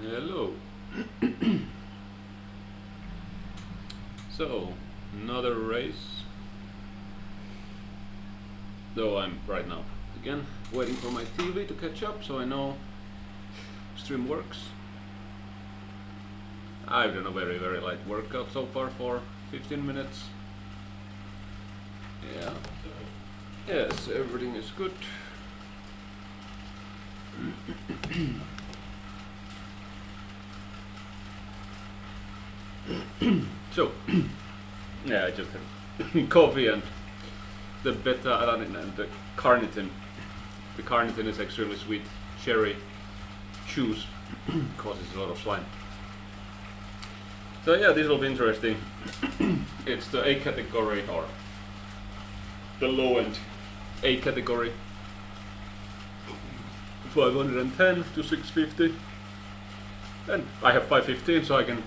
Hello. So, another race. Though I'm right now again waiting for my TV to catch up so I know stream works. I've done a very light workout so far for 15 minutes. Yeah. Yes, everything is good. So, yeah, I just had coffee and the beta-alanine and the carnitine. The carnitine is extremely sweet cherry juice, causes a lot of slime. So yeah, this will be interesting. It's the A category, or the low end A category. 510 to 650. And I have 515, so I can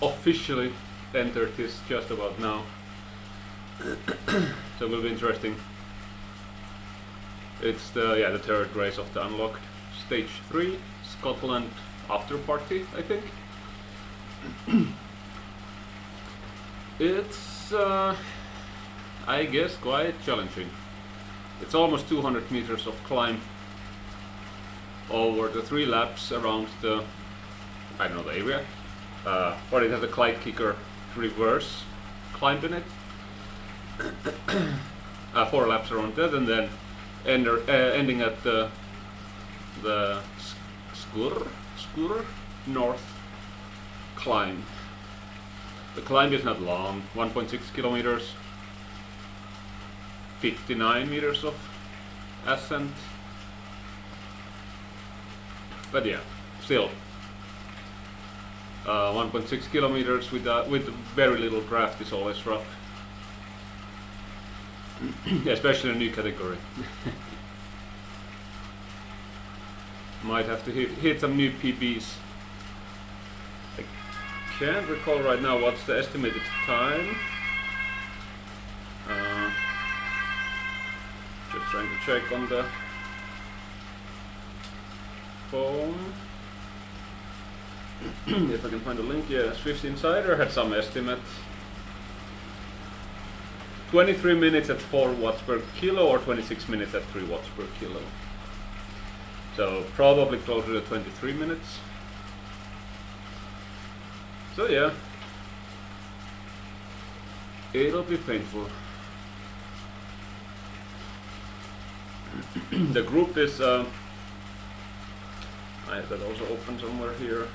officially enter this just about now. So it will be interesting. It's the third race of the Unlocked Stage 3, Scotland Afterparty, I think. It's I guess quite challenging. It's almost 200 meters of climb over the 3 laps around the, I don't know, the area. But it has a Clyde kicker reverse climb in it. 4 laps around that, and then ending at the Sgurr north climb. The climb is not long, 1.6 kilometers, 59 meters of ascent. But yeah, still 1.6 kilometers with very little draft is always rough. Especially in a new category. Might have to hit some new PBs. I can't recall right now what's the estimated time. Just trying to check on the phone. If I can find a link. Yeah, Zwift Insider had some estimate. 23 minutes at 4 watts per kilo or 26 minutes at 3 watts per kilo. So probably closer to 23 minutes. So yeah, it'll be painful. The group is, I have that also open somewhere here.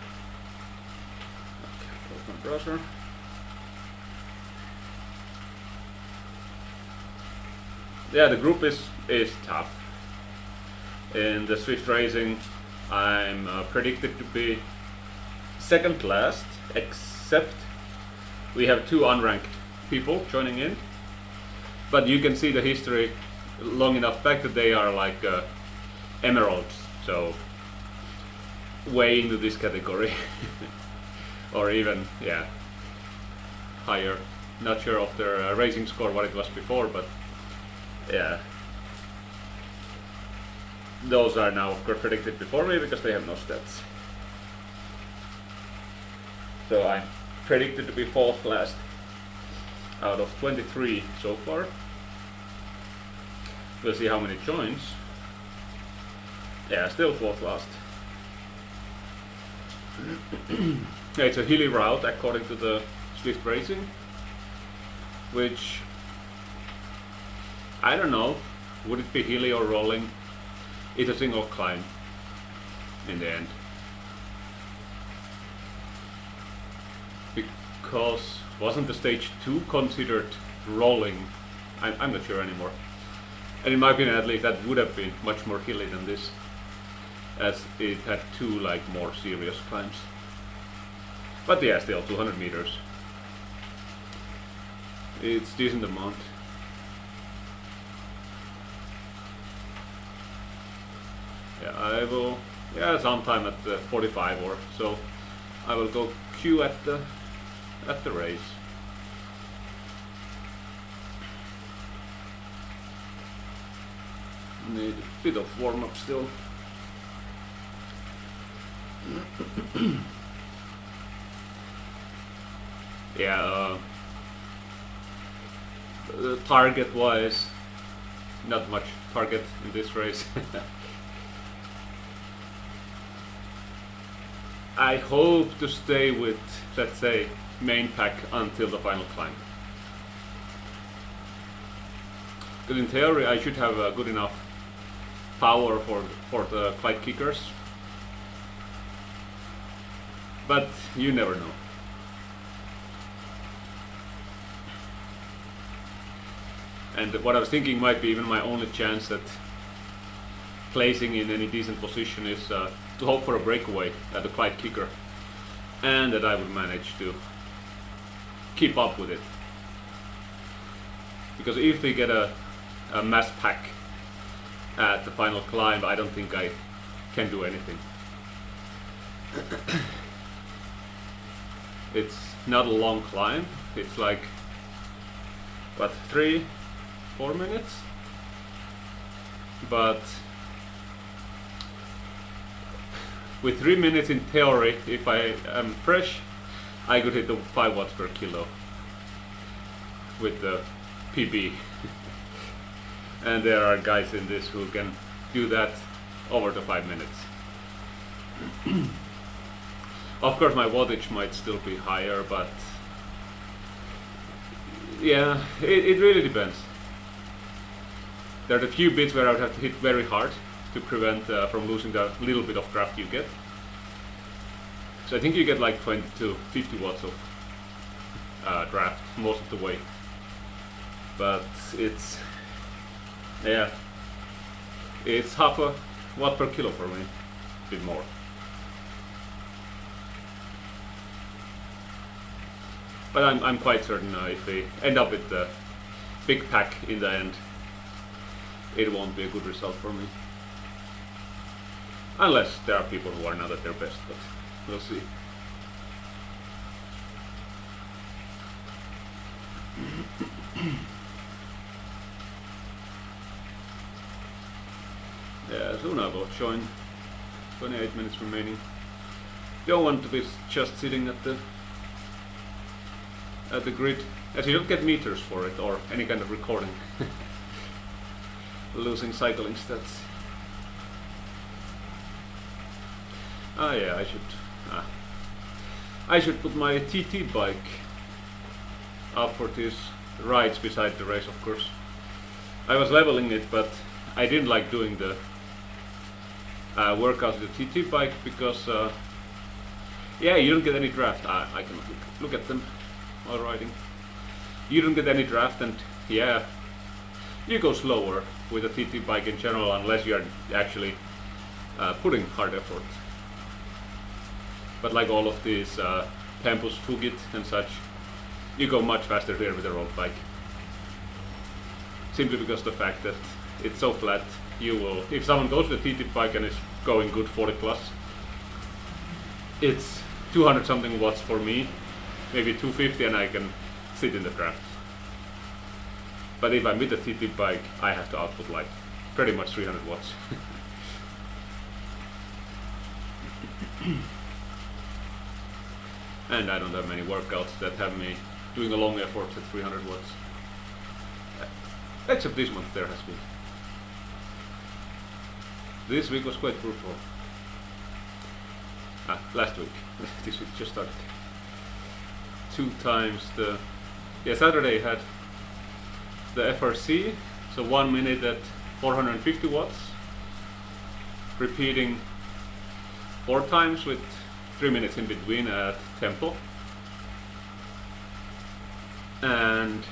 Okay, close my browser. Yeah, the group is tough. In the Zwift racing, I'm predicted to be second last, except we have 2 unranked people joining in. But you can see the history long enough back that they are like emeralds, so way into this category. Or even, yeah, higher. Not sure of their racing score, what it was before, but yeah. Those are now of course predicted before me because they have no stats. So I'm predicted to be 4th last out of 23 so far. We'll see how many joins. Yeah, still 4th last. Yeah, it's a hilly route according to the Zwift Racing, which I don't know, would it be hilly or rolling? It's a single climb in the end. Because wasn't the stage 2 considered rolling? I'm not sure anymore. And in my opinion at least that would have been much more hilly than this, as it had 2 like more serious climbs. But yeah, still 200 meters. It's decent amount. Yeah, I will, sometime at the 45 or so, I will go queue at the race. Need a bit of warm up still. Yeah, target wise, not much target in this race. I hope to stay with, let's say, main pack until the final climb. Because in theory I should have good enough power for the Clyde kickers. But you never know. And what I was thinking might be even my only chance at placing in any decent position is to hope for a breakaway at the Clyde kicker, and that I would manage to keep up with it. Because if we get a mass pack at the final climb, I don't think I can do anything. It's not a long climb, it's like, what, 3-4 minutes? But with 3 minutes in theory, if I am fresh, I could hit the 5 watts per kilo with the PB. And there are guys in this who can do that over the 5 minutes. Of course my wattage might still be higher, but yeah, it really depends. There are a few bits where I would have to hit very hard to prevent from losing the little bit of draft you get. So I think you get like 20 to 50 watts of draft most of the way. But it's, yeah, it's half a watt per kilo for me, a bit more. But I'm quite certain if we end up with the big pack in the end, it won't be a good result for me. Unless there are people who are not at their best, but we'll see. Yeah, Zuna will join. 28 minutes remaining. Don't want to be just sitting at the grid, as you don't get meters for it or any kind of recording. Losing cycling stats. Ah yeah, I should put my TT bike up for these rides beside the race, of course. I was leveling it, but I didn't like doing the workouts with the TT bike because yeah, you don't get any draft. I can look at them while riding. You don't get any draft, and yeah, you go slower with a TT bike in general unless you are actually putting hard effort. But like all of these Tempus Fugit and such, you go much faster here with a road bike. Simply because the fact that it's so flat, you will, if someone goes with a TT bike and is going good 40 plus, it's 200 something watts for me, maybe 250, and I can sit in the draft. But if I'm with a TT bike, I have to output like pretty much 300 watts. And I don't have many workouts that have me doing a long effort at 300 watts. Except this month there has been. This week was quite brutal. Last week. This week just started. 2 times the... Yeah, Saturday had the FRC, so 1 minute at 450 watts. Repeating 4 times with 3 minutes in between at tempo. And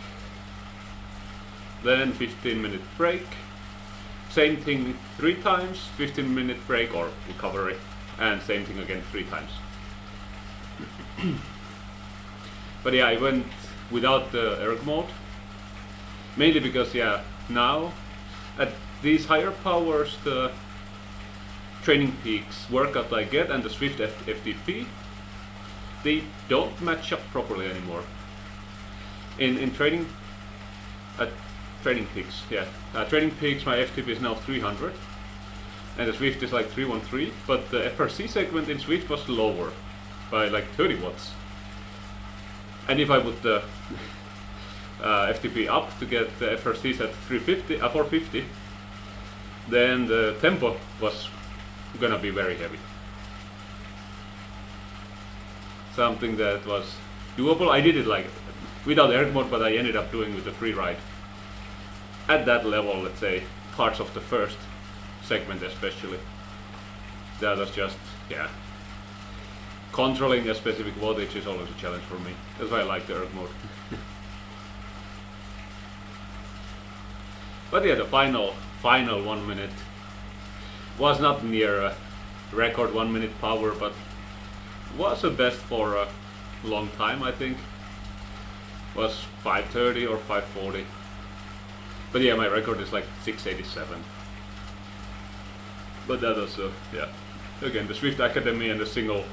then 15-minute break. Same thing 3 times, 15-minute break or recovery, and same thing again 3 times. But yeah, I went without the erg mode, mainly because yeah, now at these higher powers the Training Peaks workout I get and the Zwift FTP, they don't match up properly anymore. In training at Training Peaks, yeah, Training Peaks my FTP is now 300, and the Zwift is like 313, but the FRC segment in Zwift was lower by like 30 watts. And if I put the FTP up to get the FRCs at 450, then the tempo was gonna be very heavy. Something that was doable. I did it like without erg mode, but I ended up doing with the free ride. At that level, let's say, parts of the first segment especially. That was just, yeah. Controlling a specific voltage is always a challenge for me. That's why I like the erg mode. But yeah, the final 1 minute was not near a record 1 minute power, but was the best for a long time, I think. Was 5:30 or 5:40. But yeah, my record is like 6:87. But that was, yeah. Again, the Zwift Academy and the single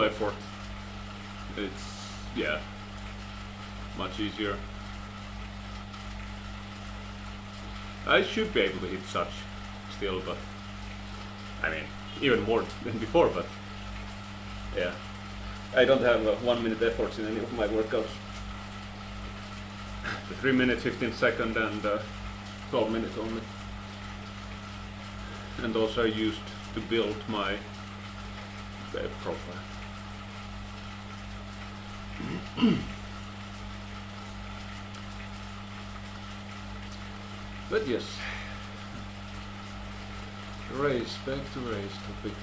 effort. It's, yeah, much easier. I should be able to hit such still, but I mean, even more than before, but yeah. I don't have 1 minute efforts in any of my workouts. The 3 minutes, 15 second and 12 minutes only. And those are used to build my web profile. But yes, back to race topic.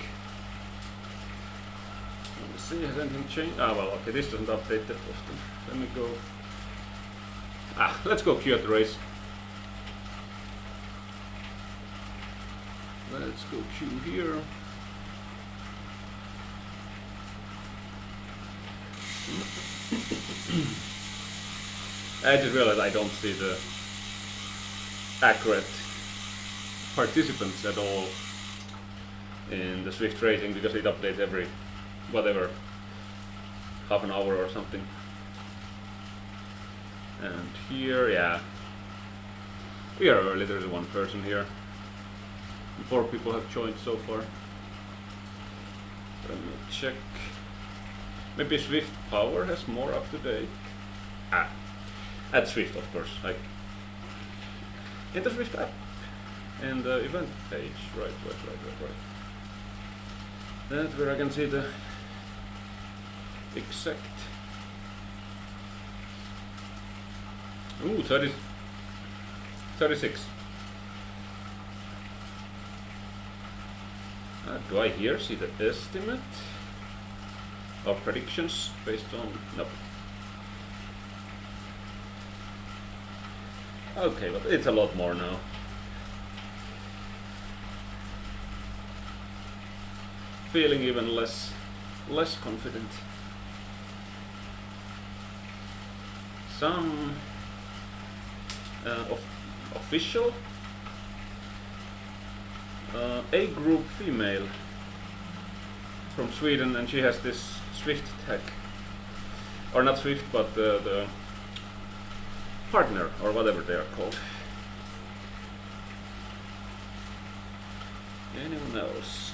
Let me see, has anything changed? Ah, well, okay, this doesn't update that often. Let me go. Let's go queue at the race. Let's go queue here. I just realized I don't see the accurate participants at all in the Zwift racing because it updates every whatever half an hour or something. And here, yeah, we are early. There's one person here. 4 people have joined so far. Let me check. Maybe Zwift Power has more up to date. At Zwift, of course. Like in the Zwift app and the event page. Right. That's where I can see the exact. Ooh, 36. Do I here see the estimate or predictions based on? Nope. Okay, but it's a lot more now. Feeling even less confident. Some official A group female from Sweden, and she has this Zwift tag, or not Zwift, but the partner or whatever they are called. Anyone else?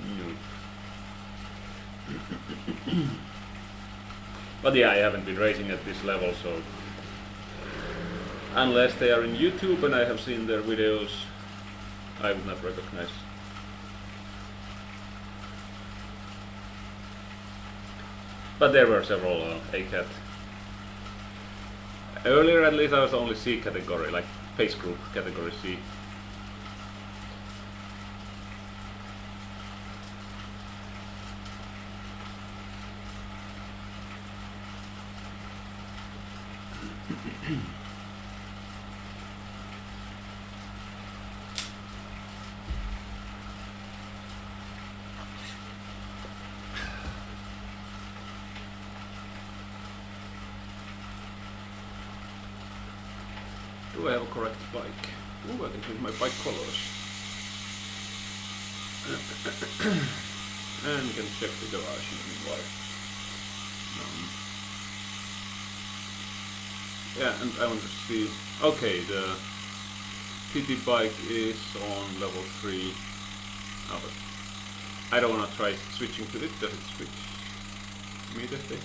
No. But yeah, I haven't been racing at this level, so unless they are in YouTube and I have seen their videos, I would not recognize. But there were several ACAT. Earlier at least I was only C category, like pace group category C. Do I have a correct bike? Ooh, I can change my bike colors. And can check the garage meanwhile. Yeah, and I want to see. Okay, the TT bike is on level 3. Oh, but I don't want to try switching to it. Does it switch immediately?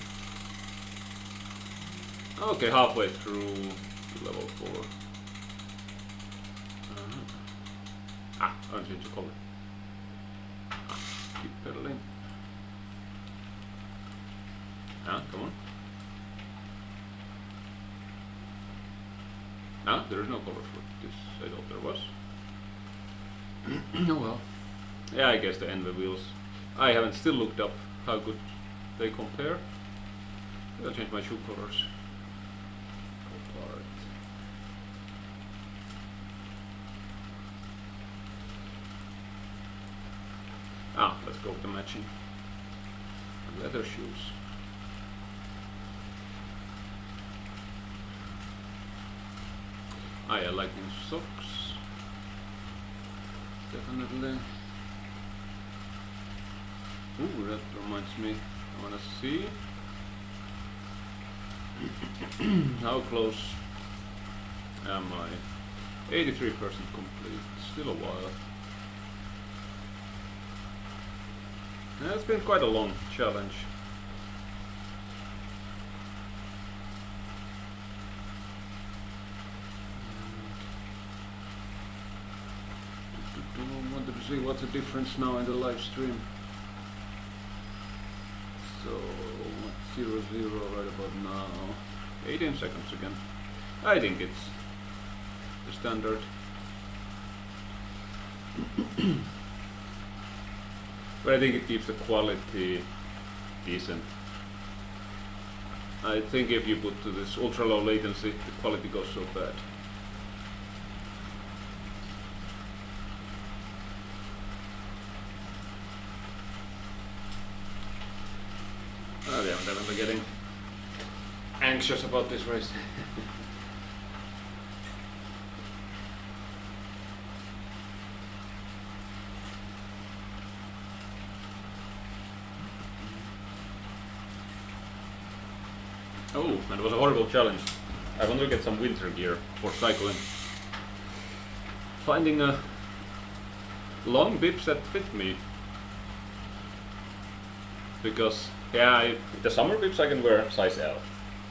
Okay, halfway through to level 4. I'll change the color. Keep pedaling. Come on. There is no color for this. I thought there was. Oh well. Yeah, I guess the Envy wheels. I haven't still looked up how good they compare. I'll change my shoe colors. Let's go with the matching leather shoes. I like new socks. Definitely. Ooh, that reminds me. I wanna see how close am I? 83% complete. Still a while. It's been quite a long challenge. I wanted to see what's the difference now in the live stream. So 0, 0 right about now. 18 seconds again. I think it's the standard. But I think it keeps the quality decent. I think if you put to this ultra low latency, the quality goes so bad. Oh yeah, I'm definitely getting anxious about this race. Oh, and it was a horrible challenge. I want to get some winter gear for cycling. Finding a long bibs that fit me. Because, yeah, the summer bibs I can wear size L,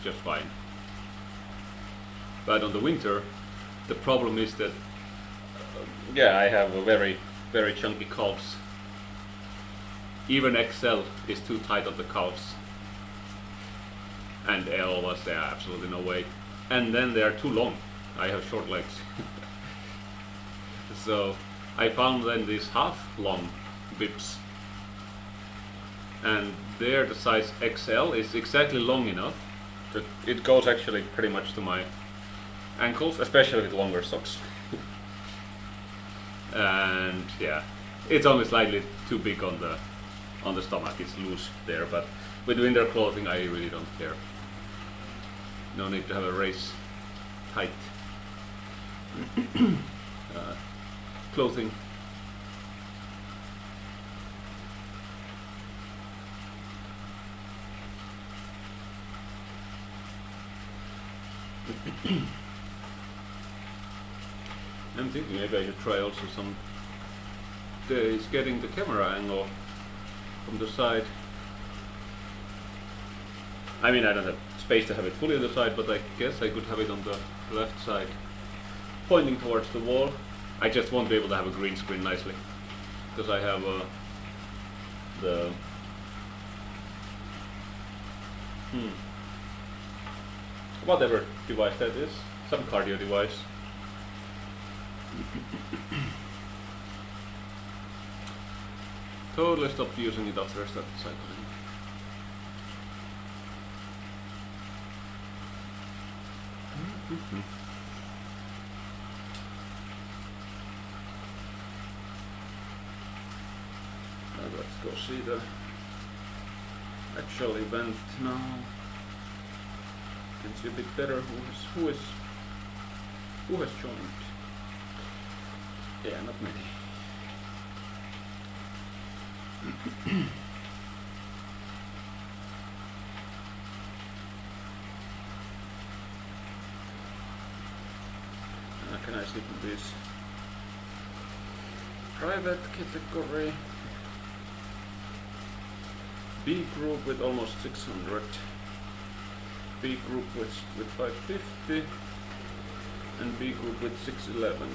just fine. But on the winter, the problem is that, yeah, I have a very, very chunky calves. Even XL is too tight on the calves. And L was there, absolutely no way. And then they are too long. I have short legs. So I found then these half long bibs. And there the size XL is exactly long enough that it goes actually pretty much to my ankles, especially with longer socks. And yeah, it's only slightly too big on the stomach, it's loose there, but with winter clothing I really don't care. No need to have a race tight clothing. I'm thinking maybe I should try also some days getting the camera angle from the side. I mean, I don't have space to have it fully on the side, but I guess I could have it on the left side, pointing towards the wall. I just won't be able to have a green screen nicely, because I have the whatever device that is, some cardio device. Totally stopped using it after I started cycling. Now let's go see the actual event now. Can see a bit better who has joined. Yeah, not many. Can can I see from this? Private category. B group with almost 600. B group with 550. And B group with 611.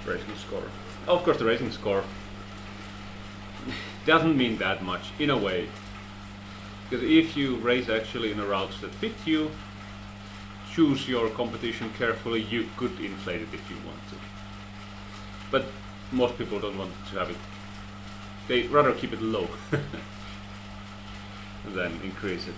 Racing score. Of course, the racing score doesn't mean that much in a way. Because if you race actually in a routes that fit you, choose your competition carefully, you could inflate it if you want to. But most people don't want to have it. They rather keep it low than increase it.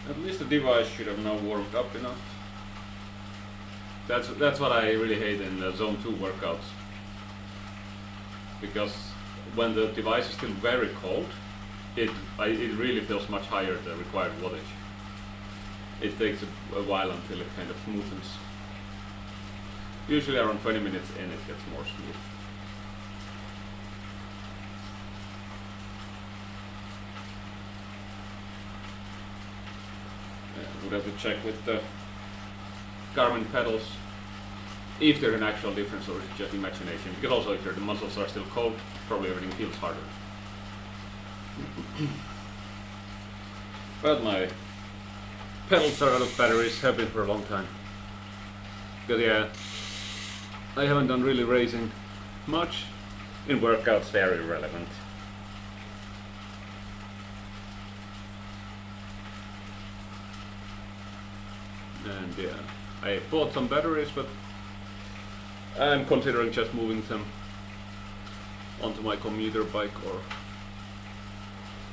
At least the device should have now warmed up enough. That's what I really hate in the Zone 2 workouts. Because when the device is still very cold, it really feels much higher the required wattage. It takes a while until it kind of smoothens. Usually around 20 minutes in it gets more smooth. Would have to check with the Garmin pedals if there's an actual difference or is it just imagination. Because also if the muscles are still cold, probably everything feels harder. But my pedals are out of batteries, have been for a long time. Because yeah, I haven't done really racing much. In workouts they are irrelevant. And yeah, I bought some batteries, but I'm considering just moving them onto my commuter bike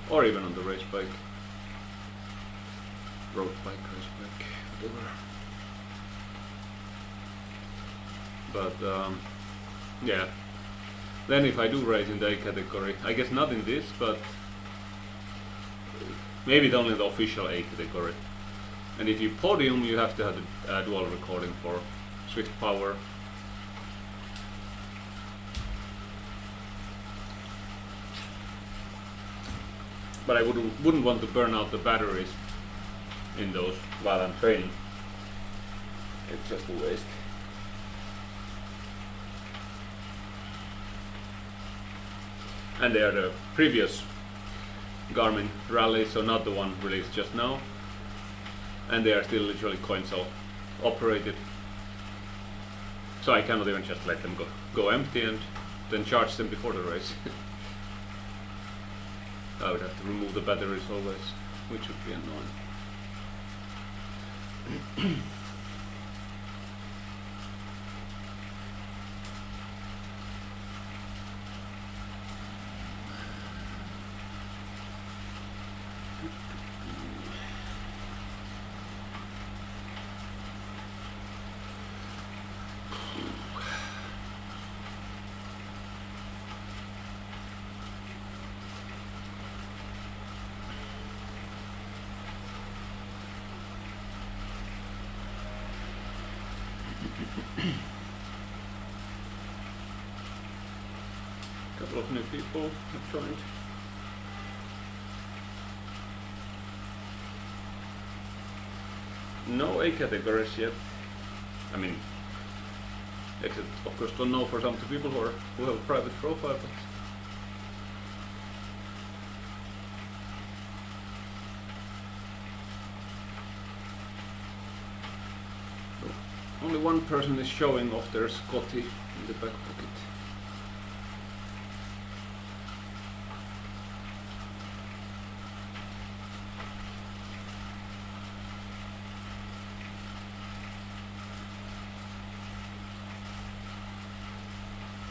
or even on the race bike. Road bike, race bike, whatever. But yeah, then if I do race in the A category, I guess not in this, but maybe only in the official A category. And if you podium, you have to have the dual recording for Zwift Power. But I wouldn't want to burn out the batteries in those while I'm training. It's just a waste. And they are the previous Garmin Rally, so not the one released just now. And they are still literally coin cell operated. So I cannot even just let them go empty and then charge them before the race. I would have to remove the batteries always, which would be annoying. Couple of new people have joined. No A categories yet. I mean, except of course don't know for some people who have a private profile, but only one person is showing off their Scotty in the back pocket.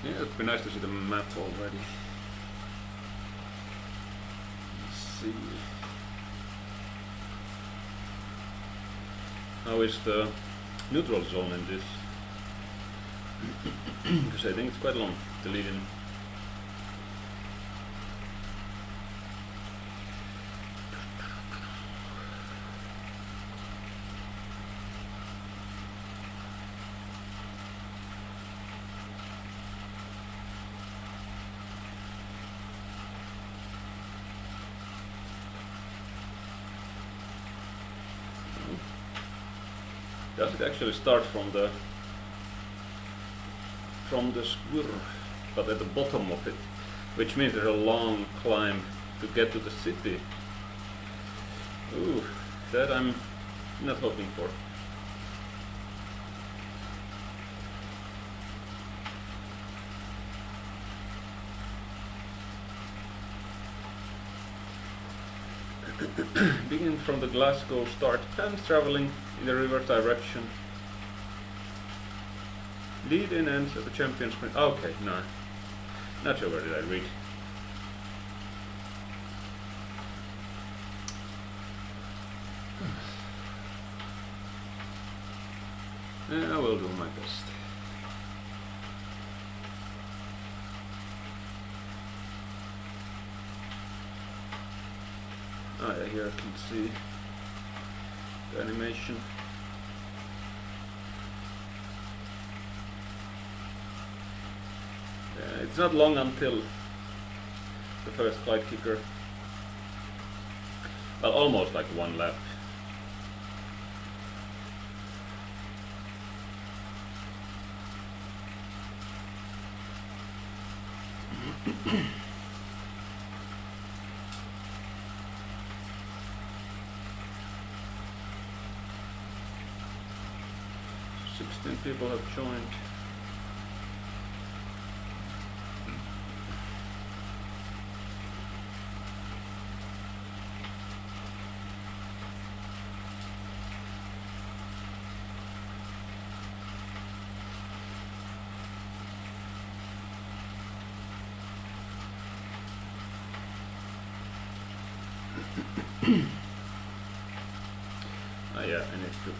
Yeah, it'd be nice to see the map already. Let's see. How is the neutral zone in this? Because I think it's quite long to lead in. Does it actually start from the Sgurr, but at the bottom of it, which means there's a long climb to get to the city. Ooh, that I'm not hoping for. Begin from the Glasgow start, and traveling in the reverse direction. Lead in ends at the champion sprint. Okay, no. Not sure where did I read. I will do my best. Ah, yeah, here I can see the animation. It's not long until the first Clyde kicker. Well, almost like one lap. So 16 people have joined. Yeah, I need to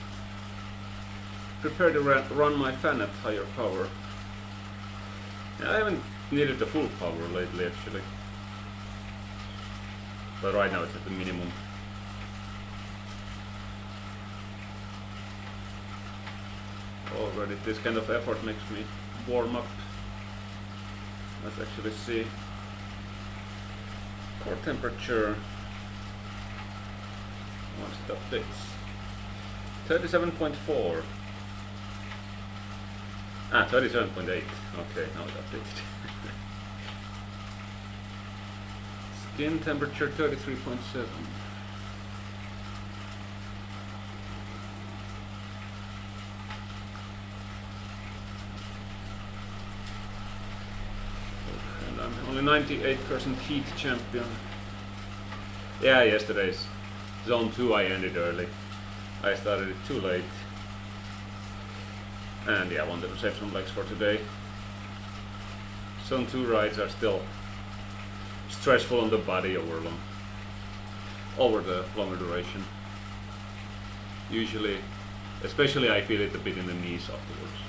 prepare to run my fan at higher power. Yeah, I haven't needed the full power lately actually, but right now it's at the minimum. Already this kind of effort makes me warm up. Let's actually see. Core temperature. Once it updates. 37.4. Ah, 37.8. Okay, now it updated. Skin temperature 33.7. And I'm only 98% heat champion. Yeah, yesterday's Zone 2 I ended early. I started it too late. And yeah, I wanted to save some legs for today. Zone 2 rides are still stressful on the body over the longer duration. Usually, especially I feel it a bit in the knees afterwards.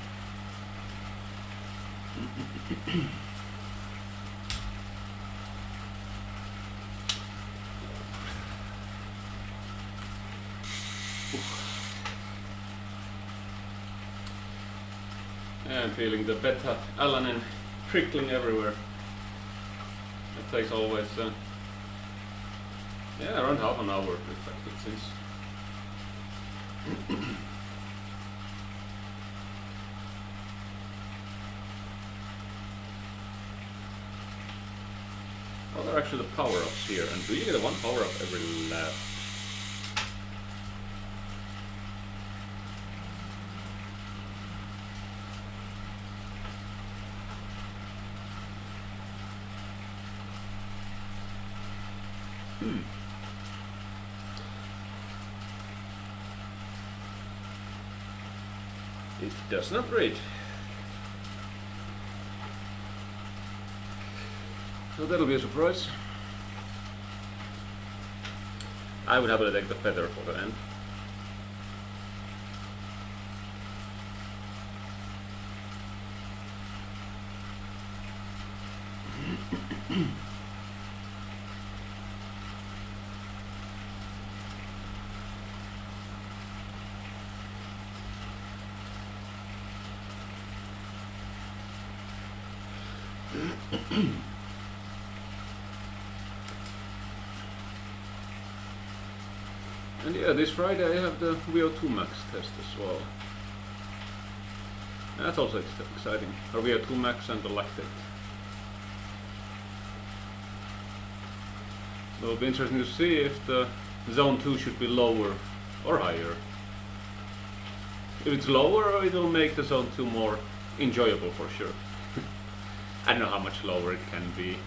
I'm feeling the beta-alanine prickling everywhere. It takes always around half an hour to affect it seems. What are actually the power-ups here? And do you get one power-up every lap? It does not read. So that'll be a surprise. I would happily take the feather for the end. And yeah, this Friday I have the VO2 max test as well. That's also exciting. Our VO2 max and the lactate. So it'll be interesting to see if the zone 2 should be lower or higher. If it's lower, it'll make the zone 2 more enjoyable for sure. I don't know how much lower it can be.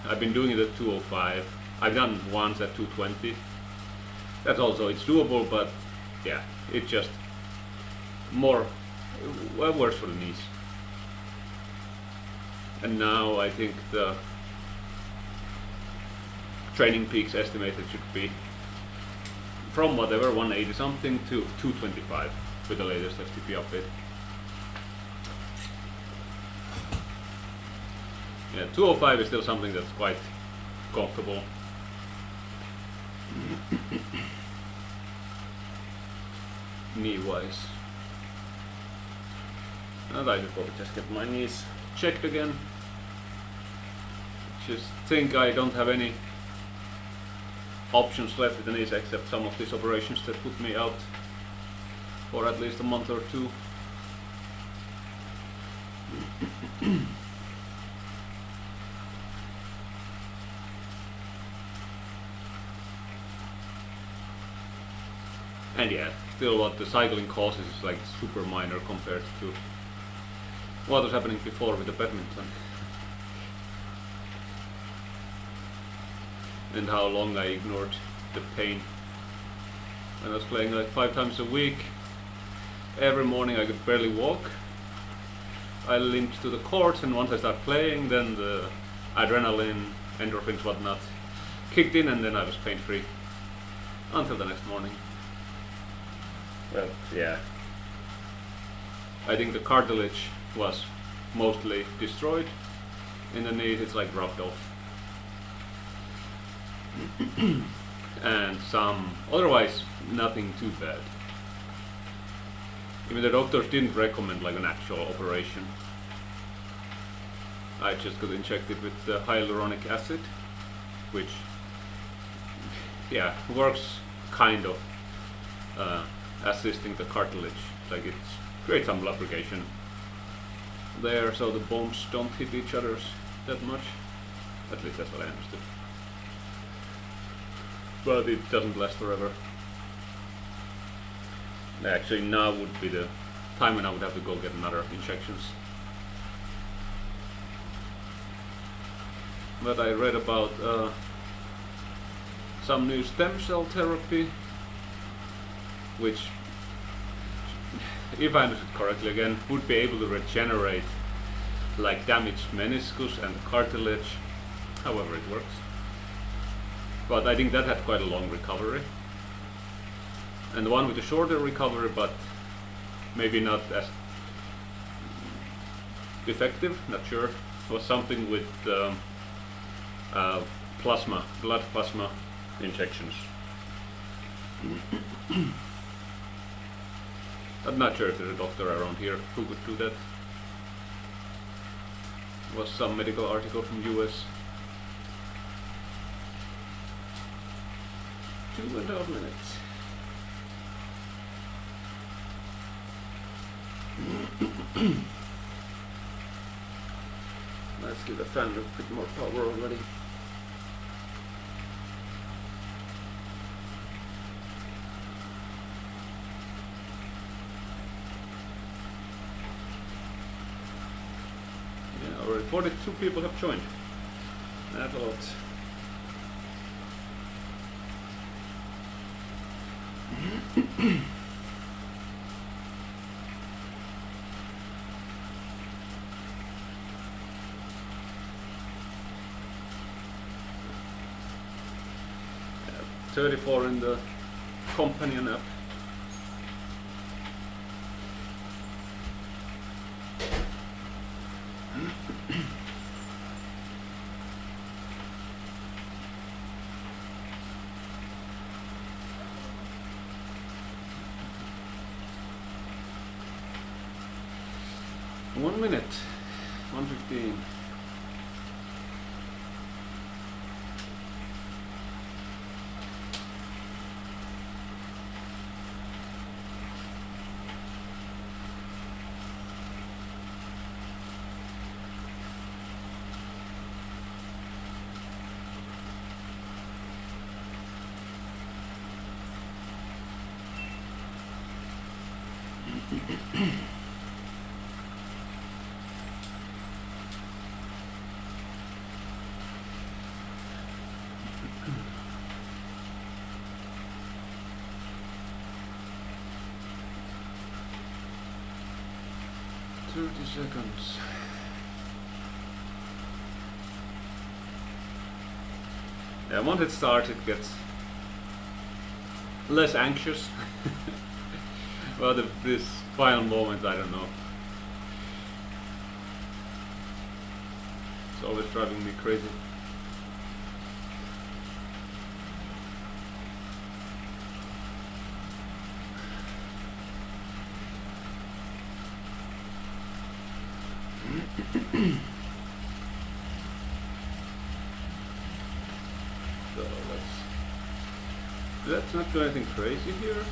I've been doing it at 205. I've done once at 220. That's also, it's doable, but yeah, it's just more, well, worse for the knees. And now I think the training peaks estimated should be from whatever 180 something to 225 with the latest FTP update. Yeah, 205 is still something that's quite comfortable. Knee-wise. And I should probably just get my knees checked again. Just think I don't have any options left with the knees except some of these operations that put me out for at least a month or two. And yeah, still what the cycling causes is like super minor compared to what was happening before with the badminton. And how long I ignored the pain. When I was playing like 5 times a week, every morning I could barely walk. I limped to the courts, and once I started playing, then the adrenaline, endorphins, whatnot kicked in, and then I was pain-free until the next morning. Well, yeah. I think the cartilage was mostly destroyed. In the knees it's like rubbed off. And some, otherwise nothing too bad. Even the doctors didn't recommend like an actual operation. I just got injected with the hyaluronic acid, which, yeah, works kind of assisting the cartilage. Like it creates some lubrication there, so the bones don't hit each other that much. At least that's what I understood. But it doesn't last forever. Actually, now would be the time when I would have to go get another injections. But I read about some new stem cell therapy, which, if I understood correctly again, would be able to regenerate like damaged meniscus and cartilage, however it works. But I think that had quite a long recovery. And the one with the shorter recovery, but maybe not as effective, not sure, was something with plasma, blood plasma injections. I'm not sure if there's a doctor around here who could do that. Was some medical article from US. 2.5 minutes. Let's give the fan a bit more power already. Yeah, already 42 people have joined. That's a lot. Yeah, 34 in the companion app. One minute, 1:15. Seconds. Yeah, once it starts, it gets less anxious. Well, this final moment, I don't know. It's always driving me crazy. So let's not do anything crazy here.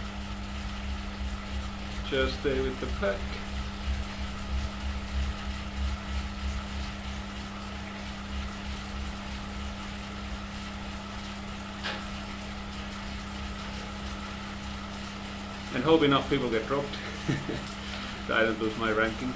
Just stay with the pack. And hope enough people get dropped. I don't lose my ranking.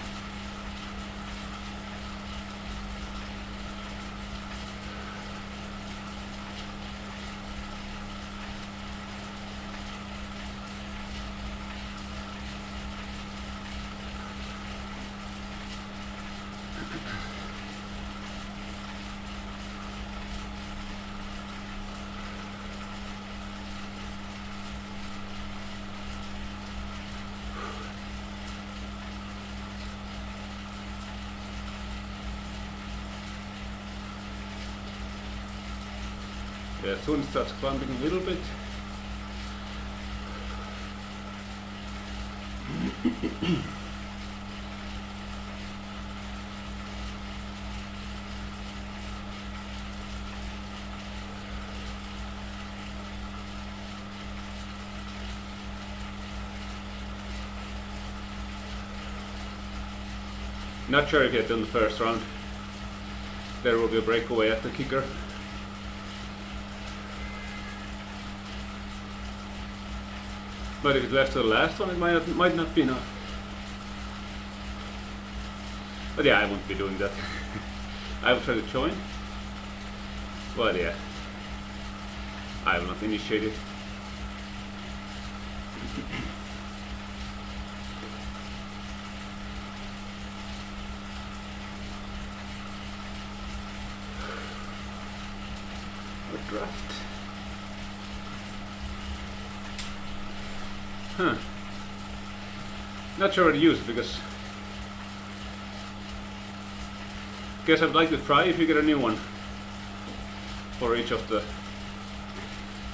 Yeah, soon it starts clumping a little bit. Not sure if yet done the first round. There will be a breakaway at the kicker. But if it left to the last one, it might not be enough. But yeah, I won't be doing that. I will try to join. But yeah, I will not initiate it. A draft. Huh. Not sure how to use it because guess I'd like to try if you get a new one for each of the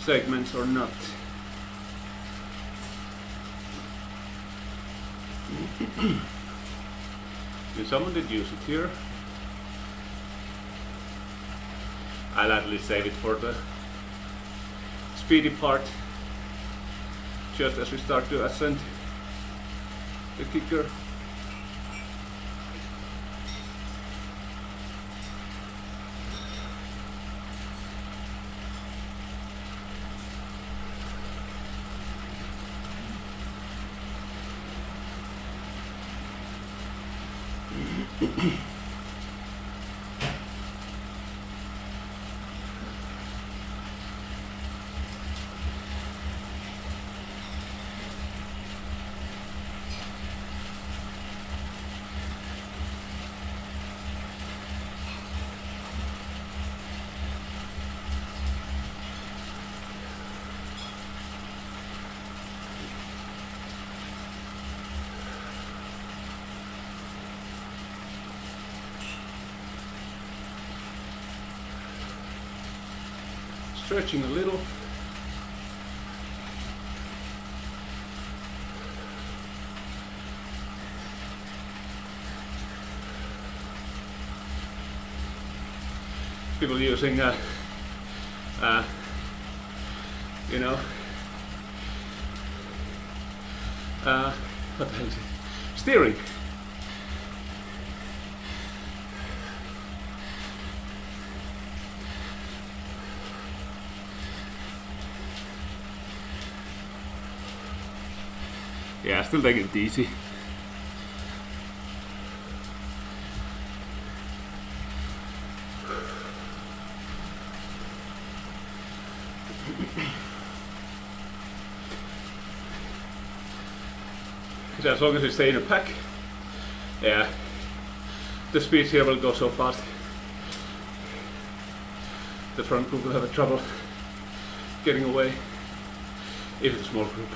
segments or not. If someone did use it here, I'll at least save it for the speedy part. Just as we start to ascend the kicker. Stretching a little. People using, you know, what the hell is it? Steering. Yeah, still taking it easy. As long as we stay in a pack, yeah, the speeds here will go so fast. The front group will have trouble getting away if it's a small group.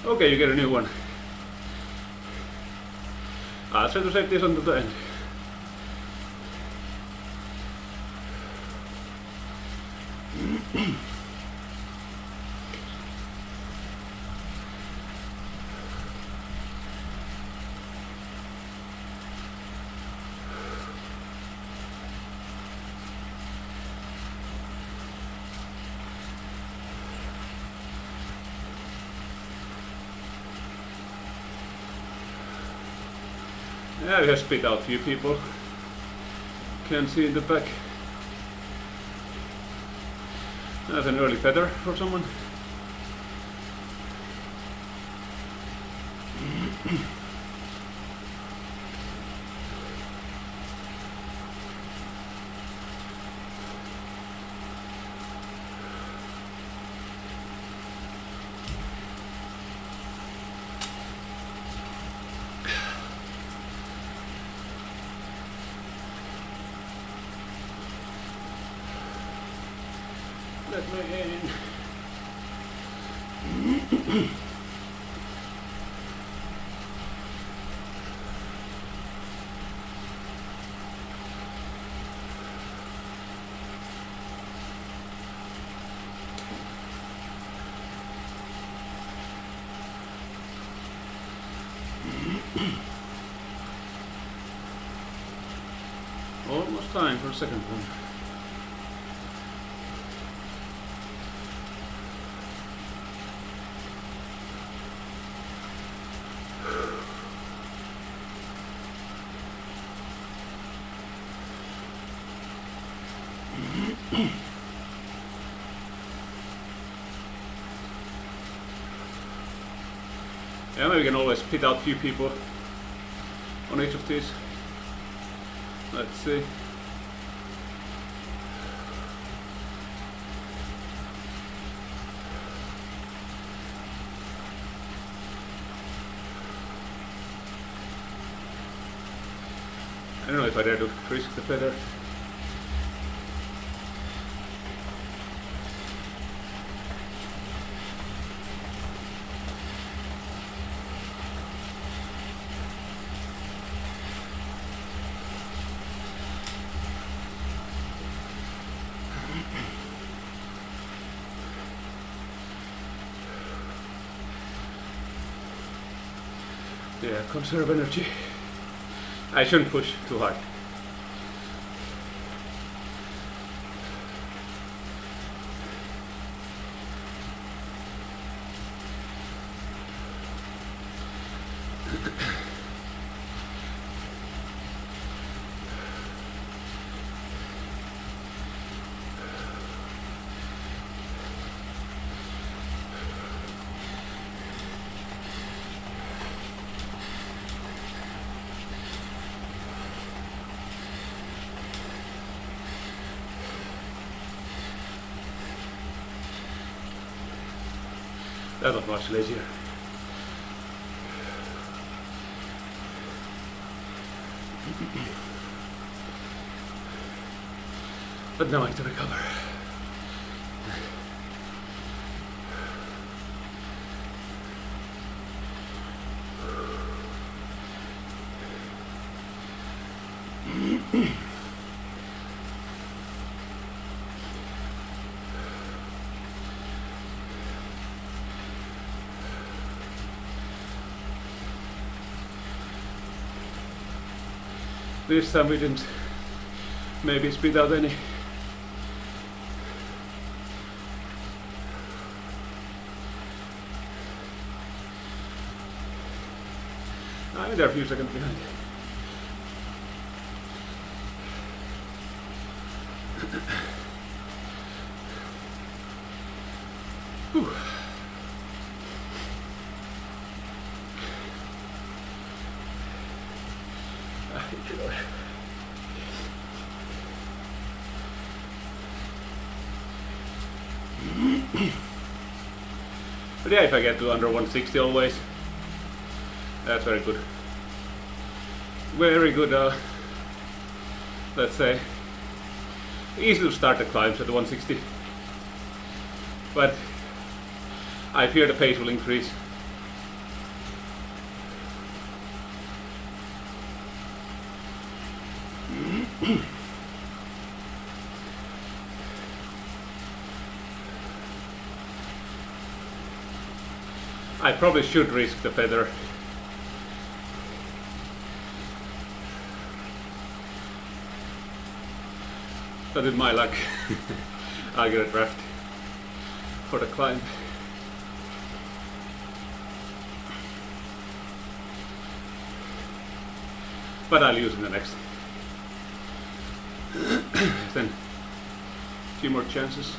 Okay, you get a new one. I'll try to save this until the end. Yeah, we have spit out a few people. Can see in the back. That's an early feather for someone. Let me in. Almost time for a second one. Yeah, maybe we can always pit out a few people on each of these. Let's see. I don't know if I dare to risk the feather. Yeah, conserve energy. I shouldn't push too hard. That was much lazier. But now I need to recover. This time we didn't maybe spit out any. I'm there a few seconds behind. Whew. But yeah, if I get to under 160 always, that's very good. Very good, let's say, easy to start the climbs at the 160. But I fear the pace will increase. I probably should risk the feather. But with my luck, I'll get a draft for the climb. But I'll use in the next. Then a few more chances.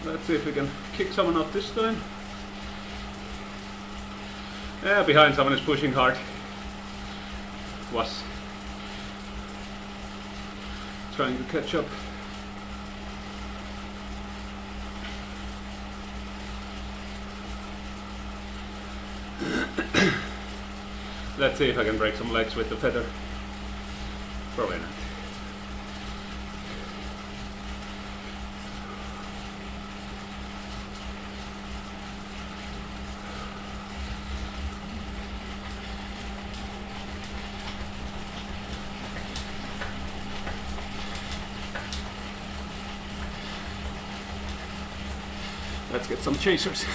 Let's see if we can kick someone out this time. Yeah, behind someone is pushing hard. Was trying to catch up. Let's see if I can break some legs with the feather. Probably not. Let's get some chasers.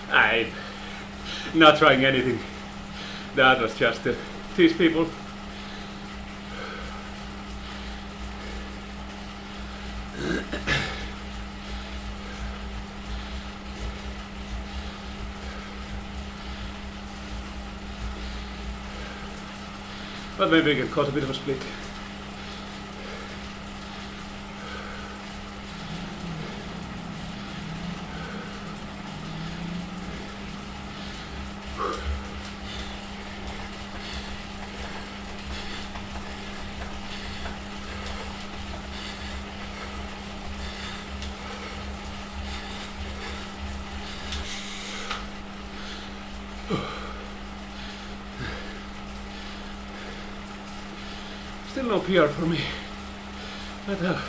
I'm not trying anything. That was just to tease people. But maybe we can cause a bit of a split. Still no PR for me. But yeah,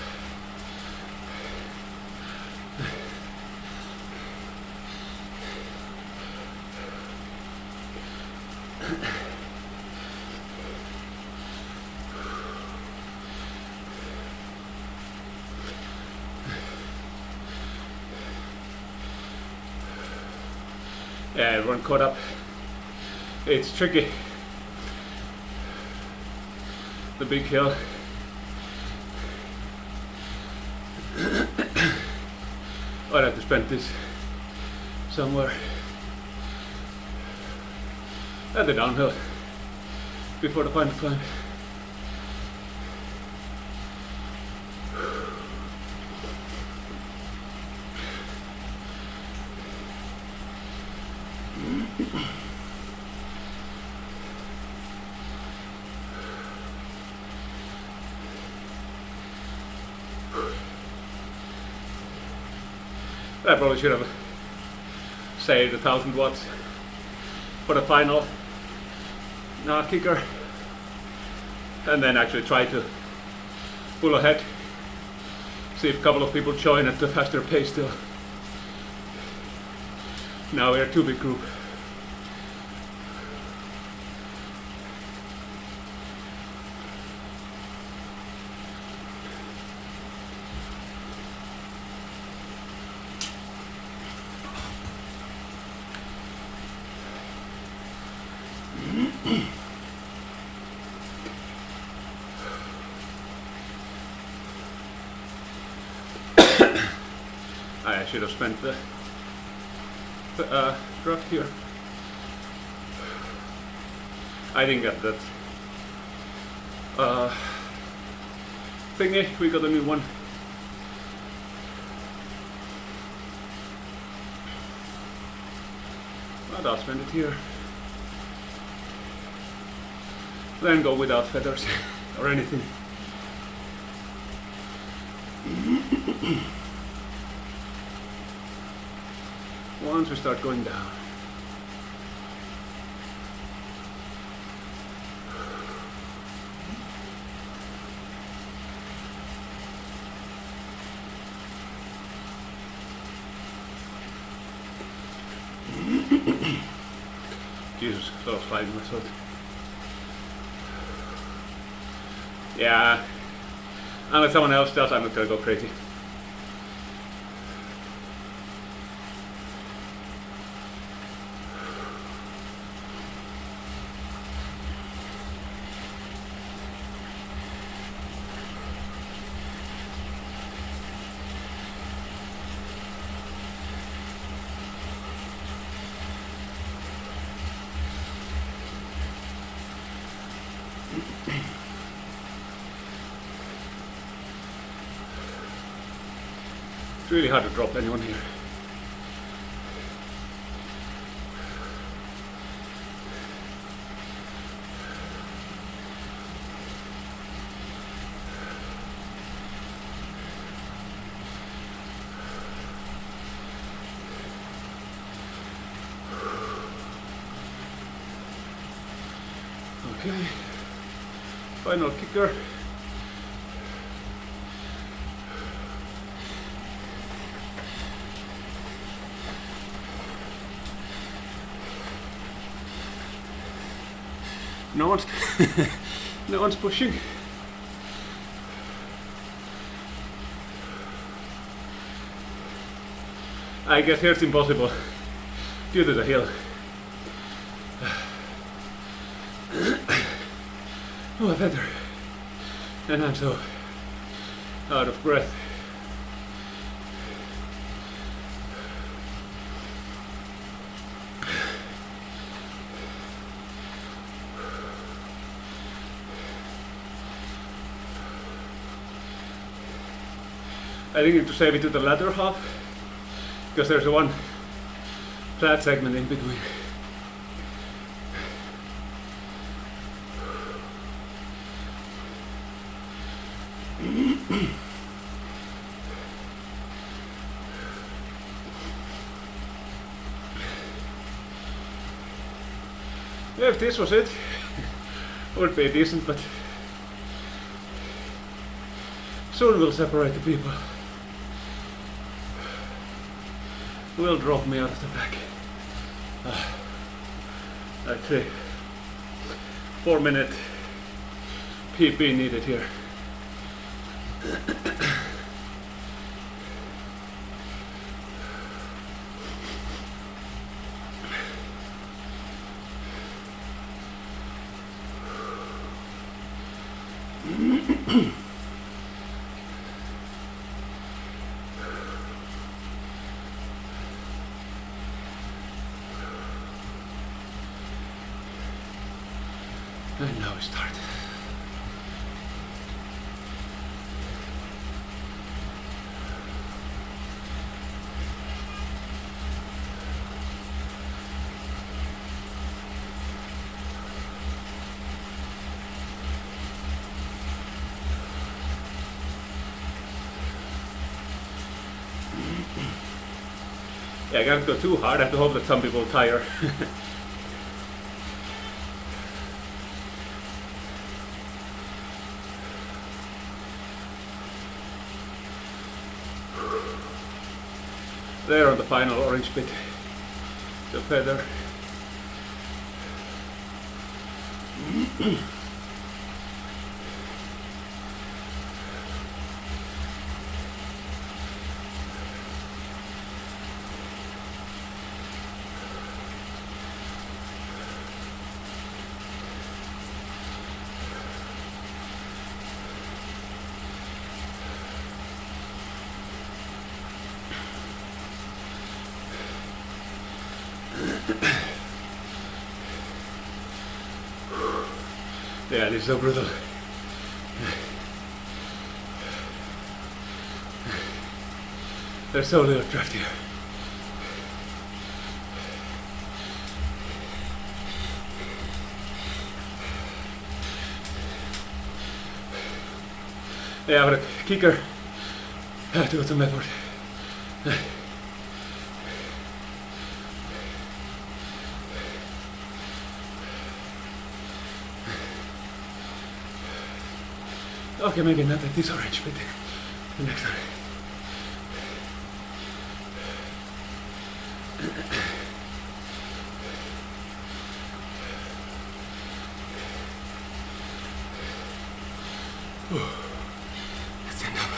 everyone caught up. It's tricky. The big hill. I'd have to spend this somewhere at the downhill before the final climb. I probably should have saved 1,000 watts for the final kicker, and then actually try to pull ahead, see if a couple of people join at the faster pace still. Now we're a two big group. I should have spent the draft here. I think at that thingy we got a new one. But I'll spend it here. Then go without feathers or anything. Once we start going down. Jesus, that was sliding my foot. Yeah, unless someone else does, I'm not gonna go crazy. It's really hard to drop anyone here. Okay, final kicker. No one's no one's pushing. I guess here it's impossible due to the hill. Oh, feather. And I'm so out of breath. I think I need to save it to the latter half, because there's one flat segment in between. Yeah, if this was it, would be decent, but soon we'll separate the people. Will drop me out of the back. Actually, 4-minute PP needed here. And now we start. Yeah, I can't go too hard. I have to hope that some people tire. There on the final orange bit, the feather. Yeah, this is so brutal. There's so little draft here. Yeah, but a kicker, I have to put some effort. Okay, maybe not at this orange, but the next one. Let's stand up.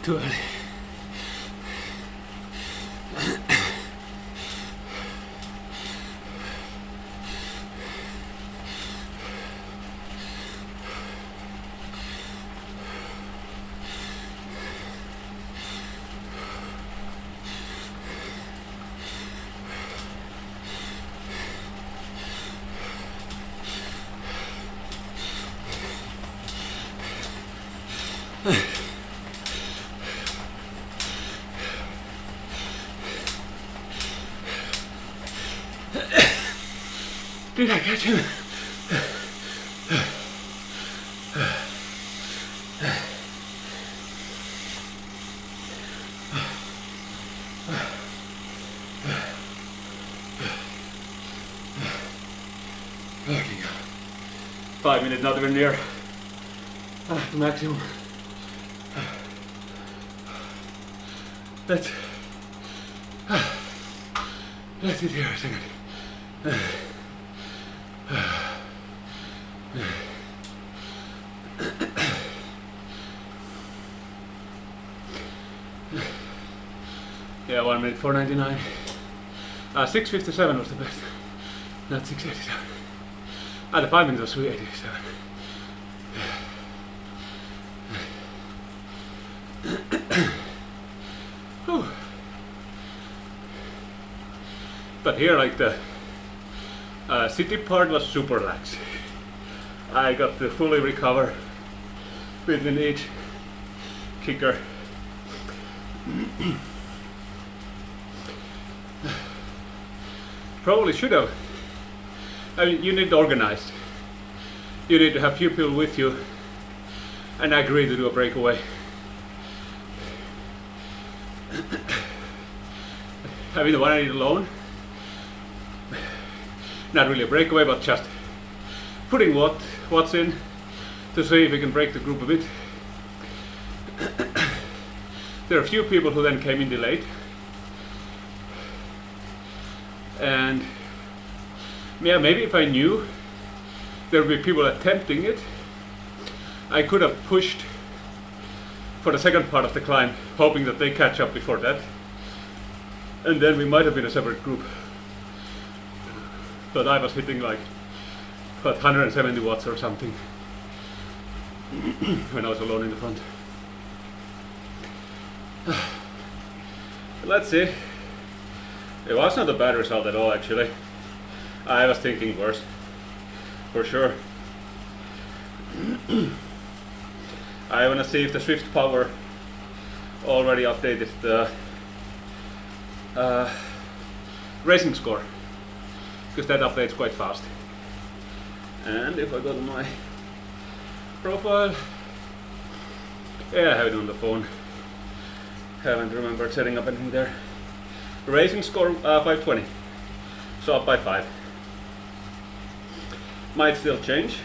Too early. Did I catch him? Fucking hell. 5 minutes, not even near the maximum. Let's sit here a second. Yeah, 1 minute 4:99. 6:57 was the best, not 6:87. The 5 minutes was 3:87. But here, like the city part was super lax. I got to fully recover between each kicker. Probably should have. I mean, you need organized. You need to have few people with you and agree to do a breakaway. Having the one I did alone, not really a breakaway, but just putting what's in to see if we can break the group a bit. There are a few people who then came in delayed, and yeah, maybe if I knew there would be people attempting it, I could have pushed for the second part of the climb, hoping that they catch up before that, and then we might have been a separate group. But I was hitting like 170 watts or something when I was alone in the front. Let's see. It was not a bad result at all, actually. I was thinking worse, for sure. I want to see if the Zwift Power already updated the racing score, because that updates quite fast. And if I go to my profile, yeah, I have it on the phone. Haven't remembered setting up anything there. Racing score 520. So up by 5. Might still change.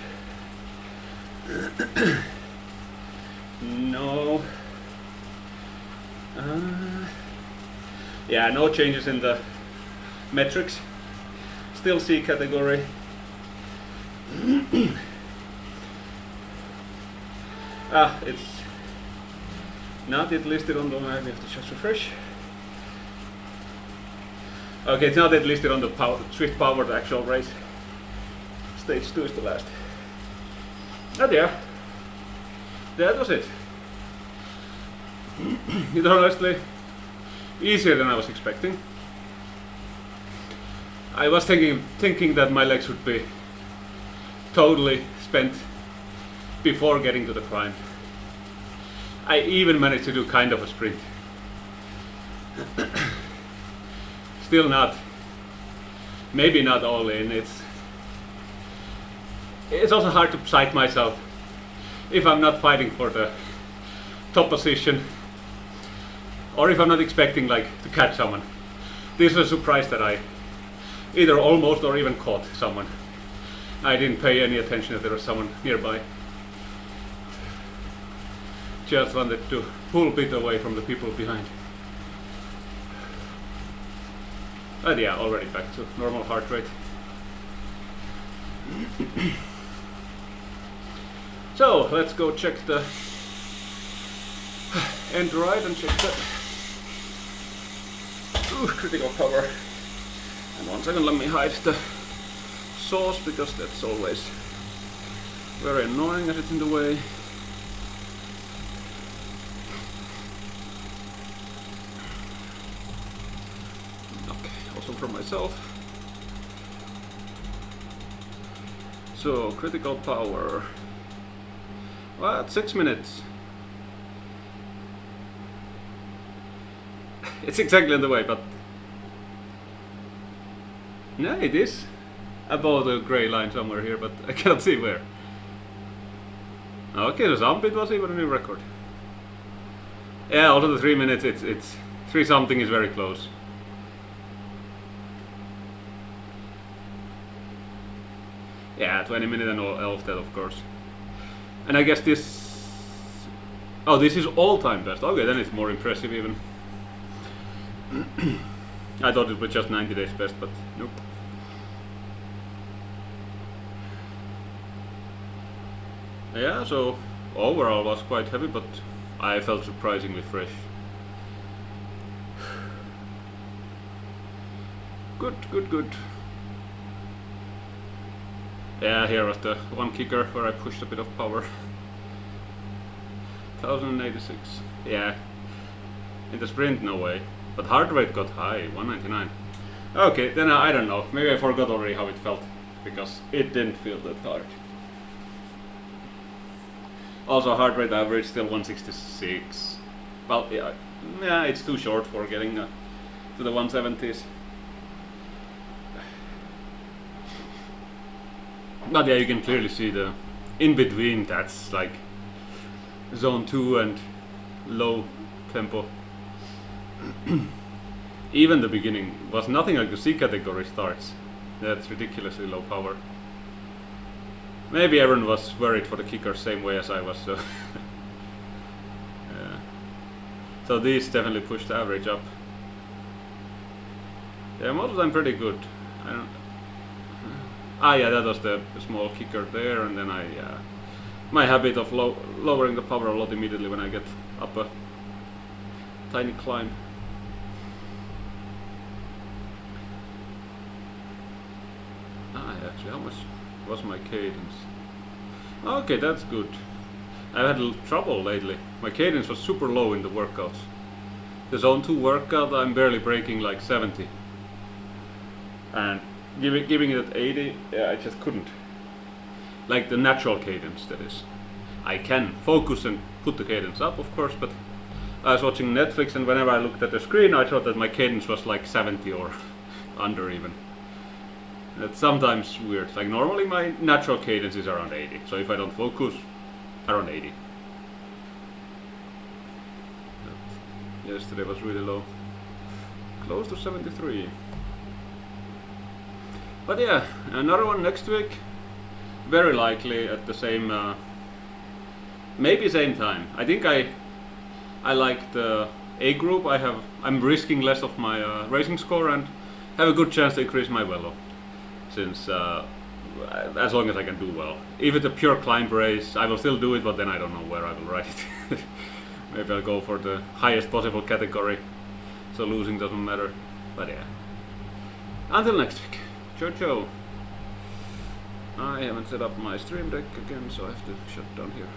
No. Yeah, no changes in the metrics. Still C category. It's not yet listed on the. I have to just refresh. Okay, it's not yet listed on the Zwift powered actual race. Stage 2 is the last. Oh yeah, that was it. It was honestly easier than I was expecting. I was thinking that my legs would be totally spent before getting to the climb. I even managed to do kind of a sprint. Still not, maybe not all in. It's also hard to psych myself if I'm not fighting for the top position, or if I'm not expecting like to catch someone. This was a surprise that I either almost or even caught someone. I didn't pay any attention that there was someone nearby. Just wanted to pull a bit away from the people behind. But yeah, already back to normal heart rate. So let's go check the end ride and check the critical power. And 1 second, let me hide the sauce because that's always very annoying as it's in the way. For myself. So critical power. What? 6 minutes. It's exactly on the way, but yeah, it is above the grey line somewhere here, but I cannot see where. Okay, the some bit was even a new record. Yeah, also the 3 minutes. It's 3 something is very close. Yeah, 20 minutes and all of that, of course. And I guess this... Oh, this is all-time best. Okay, then it's more impressive even. I thought it was just 90 days best, but nope. Yeah, so overall was quite heavy, but I felt surprisingly fresh. Good, good, good. Yeah, here was the one kicker where I pushed a bit of power. 1086. Yeah. In the sprint, no way. But heart rate got high, 199. Okay, then I don't know. Maybe I forgot already how it felt. Because it didn't feel that hard. Also, heart rate average still 166. Well, yeah, it's too short for getting to the 170s. But yeah, you can clearly see the in between. That's like zone 2 and low tempo. Even the beginning was nothing like the C category starts. That's ridiculously low power. Maybe everyone was worried for the kickers same way as I was. So, yeah. So these definitely pushed the average up. Yeah, most of them pretty good. I don't. Yeah, that was the small kicker there, and then my habit of lowering the power a lot immediately when I get up a tiny climb. Actually, how much was my cadence? Okay, that's good. I've had a little trouble lately. My cadence was super low in the workouts. The zone 2 workout, I'm barely breaking like 70. And giving it at 80, yeah, I just couldn't. Like the natural cadence, that is. I can focus and put the cadence up, of course, but I was watching Netflix, and whenever I looked at the screen, I thought that my cadence was like 70 or under even. That's sometimes weird. Like normally my natural cadence is around 80, so if I don't focus, around 80. But yesterday was really low. close to 73. But yeah, another one next week. Very likely at the same, maybe same time. I think I like the A group. I'm risking less of my racing score and have a good chance to increase my velo, since as long as I can do well. If it's a pure climb race, I will still do it, but then I don't know where I will ride it. Maybe I'll go for the highest possible category, so losing doesn't matter. But yeah, until next week, ciao. I haven't set up my stream deck again, so I have to shut down here.